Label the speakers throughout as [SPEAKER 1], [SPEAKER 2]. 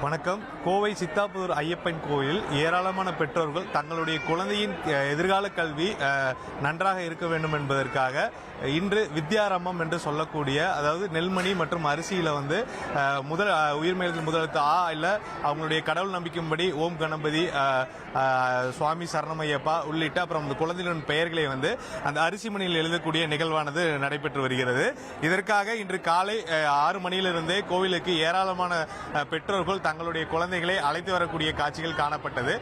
[SPEAKER 1] வணக்கம். கோவை சித்தாபுதூர் ஐயப்பன் கோயில் ஏராளமான பெற்றோர்கள் தங்களுடைய குழந்தையின் எதிர்கால கல்வி நன்றாக இருக்க வேண்டும் என்பதற்காக இன்று வித்யாரம்பம் என்று சொல்லக்கூடிய, அதாவது நெல்மணி மற்றும் அரிசியில் வந்து முதல் உயிர்மெழுத்து முதலெழுத்து ஆ இல்லை அவங்களுடைய கடவுள் நம்பிக்கைப்படி ஓம் கணபதி, சுவாமி சரணமையப்பா உள்ளிட்ட அப்புறம் அந்த குழந்தைகளின் பெயர்களை வந்து அந்த அரிசி மணியில் எழுதக்கூடிய நிகழ்வானது நடைபெற்று வருகிறது. இதற்காக இன்று காலை 6 மணியிலிருந்தே கோவிலுக்கு ஏராளமான பெற்றோர்கள் தங்களுடைய குழந்தைகளை அழைத்து வரக்கூடிய காட்சிகள் காணப்பட்டது.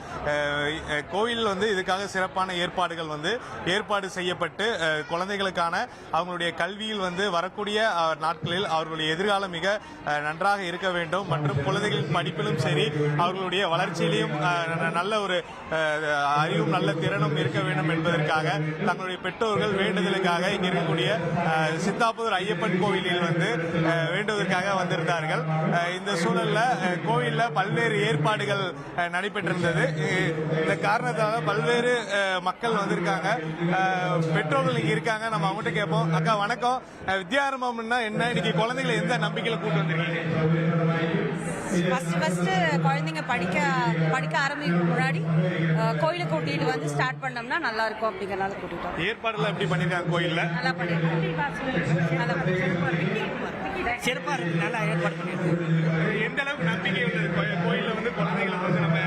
[SPEAKER 1] கோவிலில் வந்து இதுக்காக சிறப்பான ஏற்பாடுகள் வந்து ஏற்பாடு செய்யப்பட்டு குழந்தைகளுக்கான அவங்களுடைய கல்வியில் வந்து வரக்கூடிய நாட்களில் அவர்களுடைய எதிர்காலம் மிக நன்றாக இருக்க வேண்டும் மற்றும் குழந்தைகளின் படிப்பிலும் சரி அவர்களுடைய வளர்ச்சியிலையும் நல்ல ஒரு அறிவும் நல்ல திறனும் இருக்க வேண்டும் என்பதற்காக தங்களுடைய பெற்றோர்கள் வேண்டுதலுக்காக இங்க இருக்கக்கூடிய சித்தாபுதூர் ஐயப்பன் கோவிலில் வந்து வேண்டுவதற்காக வந்திருந்தார்கள். இந்த சூழல்ல கோவில்ல பல்வேறு ஏற்பாடுகள் நடைபெற்றிருந்தது. இந்த காரணத்தால பல்வேறு மக்கள் வந்திருக்காங்க, பெற்றோர்கள் இங்க இருக்காங்க. நம்ம அவங்ககிட்ட கேட்போம். அக்கா வணக்கம். வித்யாரம்பம்னா என்ன? இன்னைக்கு குழந்தைகளை எந்த நம்பிக்கையில கூட்டு வந்திருக்கீங்க?
[SPEAKER 2] குழந்தைங்க படிக்க ஆரம்பிக்கும் முன்னாடி கோயிலை கூட்டிட்டு வந்து ஸ்டார்ட் பண்ணோம்னா நல்லா இருக்கும் அப்படிங்கறனால கூட்டிட்டோம்.
[SPEAKER 1] ஏற்பாடுலாம் எப்படி பண்ணிருக்காங்க? கோயில்ல
[SPEAKER 2] நல்லா பண்ணிருக்காங்க.
[SPEAKER 3] சிறப்பா இருக்கு. நல்லா ஏற்பாடு பண்ணிருக்காங்க.
[SPEAKER 1] எந்த அளவுக்கு நம்பிக்கை உள்ளது கோயில்ல வந்து குழந்தைகளுக்கு வந்து நம்ம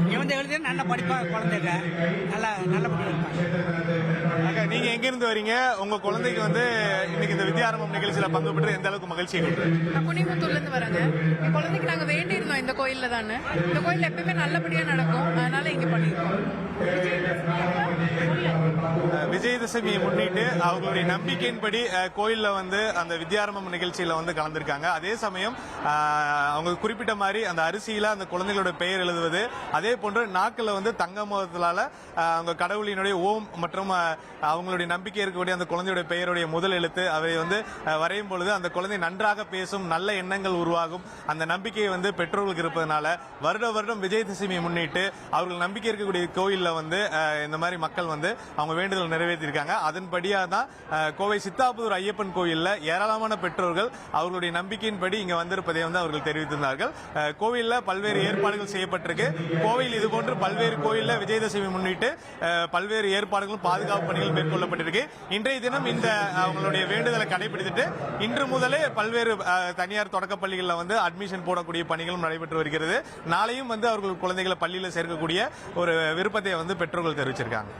[SPEAKER 3] இங்க வந்து எழுதி நல்லா படிப்பா குழந்தைங்க நல்லபடியா இருப்பாங்க.
[SPEAKER 1] நீங்க எங்க இருந்து வரீங்க? உங்க குழந்தைக்கு வந்து இன்னைக்கு இந்த வித்யாரம்பம் நிகழ்ச்சியில பங்கு பெற்று எந்த அளவுக்கு மகிழ்ச்சி?
[SPEAKER 4] நான் புனிமுத்தூர்ல இருந்து வராங்க. என் குழந்தைக்கு நாங்க வேண்டி இருந்தோம் இந்த கோயில்ல தானே. இந்த கோயில் எப்பயுமே நல்லபடியா நடக்கும், அதனால இங்க பண்ணிருக்கோம்.
[SPEAKER 1] விஜயதசமியை முன்னிட்டு அவங்களுடைய நம்பிக்கையின்படி கோயில்ல வந்து அந்த வித்யாரம்பம் நிகழ்ச்சியில வந்து கலந்திருக்காங்க. அதே சமயம் அவங்க குறிப்பிட்ட மாதிரி அந்த அரிசியில அந்த குழந்தைகளோட பெயர் எழுதுவது, அதே போன்று நாக்கில் வந்து தங்க மோதலால அவங்க கடவுளினுடைய ஓம் மற்றும் அவங்களுடைய நம்பிக்கை இருக்கக்கூடிய அந்த குழந்தையுடைய பெயருடைய முதல் எழுத்து அவை வந்து வரையும் பொழுது அந்த குழந்தை நன்றாக பேசும், நல்ல எண்ணங்கள் உருவாகும். அந்த நம்பிக்கையை வந்து பெற்றோர்களுக்கு இருப்பதனால வருடம் விஜயதசமியை முன்னிட்டு அவர்கள் நம்பிக்கை இருக்கக்கூடிய கோயில்ல வந்து இந்த மாதிரி மக்கள் வந்து அவங்க வேண்டுதல் நிறைவேற்றியிருக்காங்க. அதன்படியா தான் கோவை சித்தாபுதூர் ஐயப்பன் கோயில்ல ஏராளமான பெற்றோர்கள் அவர்களுடைய நம்பிக்கையின்படி இங்க வந்திருப்பதை வந்து அவர்கள் தெரிவித்திருந்தார்கள். கோவில்ல பல்வேறு ஏற்பாடுகள் செய்யப்பட்டிருக்கு. கோவில் இதுபோன்று பல்வேறு கோயில்ல விஜயதசமி முன்னிட்டு பல்வேறு ஏற்பாடுகளும் பாதுகாப்பு பணிகள் மேற்கொள்ளப்பட்டிருக்கு. இன்றைய தினம் இந்த அவங்களுடைய வேண்டுதலை கடைபிடித்துட்டு இன்று முதலே பல்வேறு தனியார் தொடக்க பள்ளிகளில் வந்து அட்மிஷன் போடக்கூடிய பணிகளும் நடைபெற்று வருகிறது. நாளையும் வந்து அவர்கள் குழந்தைகளை பள்ளியில் சேர்க்கக்கூடிய ஒரு விருப்பத்தை வந்து பெற்றோர்கள் தெரிவிச்சிருக்காங்க.